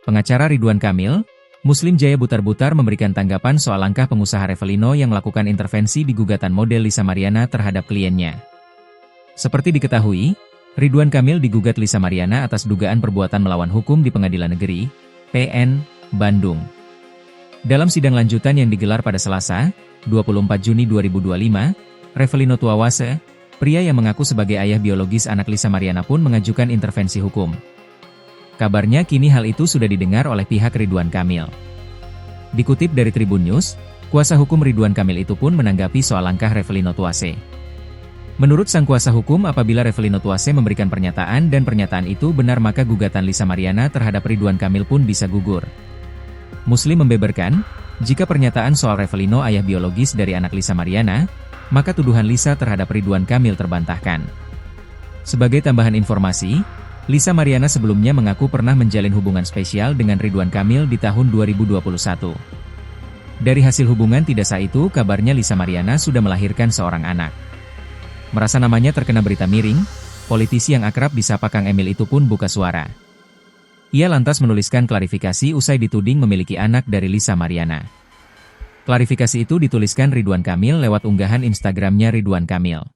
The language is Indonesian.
Pengacara Ridwan Kamil, Muslim Jaya Butar-Butar memberikan tanggapan soal langkah pengusaha Revelino yang melakukan intervensi di gugatan model Lisa Mariana terhadap kliennya. Seperti diketahui, Ridwan Kamil digugat Lisa Mariana atas dugaan perbuatan melawan hukum di Pengadilan Negeri, PN, Bandung. Dalam sidang lanjutan yang digelar pada Selasa, 24 Juni 2025, Revelino Tuawase, pria yang mengaku sebagai ayah biologis anak Lisa Mariana pun mengajukan intervensi hukum. Kabarnya kini hal itu sudah didengar oleh pihak Ridwan Kamil. Dikutip dari Tribun News, kuasa hukum Ridwan Kamil itu pun menanggapi soal langkah Revelino Tuawase. Menurut sang kuasa hukum, apabila Revelino Tuawase memberikan pernyataan dan pernyataan itu benar maka gugatan Lisa Mariana terhadap Ridwan Kamil pun bisa gugur. Muslim membeberkan, jika pernyataan soal Revelino ayah biologis dari anak Lisa Mariana, maka tuduhan Lisa terhadap Ridwan Kamil terbantahkan. Sebagai tambahan informasi, Lisa Mariana sebelumnya mengaku pernah menjalin hubungan spesial dengan Ridwan Kamil di tahun 2021. Dari hasil hubungan tidak sah itu, kabarnya Lisa Mariana sudah melahirkan seorang anak. Merasa namanya terkena berita miring, politisi yang akrab disapa Kang Emil itu pun buka suara. Ia lantas menuliskan klarifikasi usai dituding memiliki anak dari Lisa Mariana. Klarifikasi itu dituliskan Ridwan Kamil lewat unggahan Instagramnya Ridwan Kamil.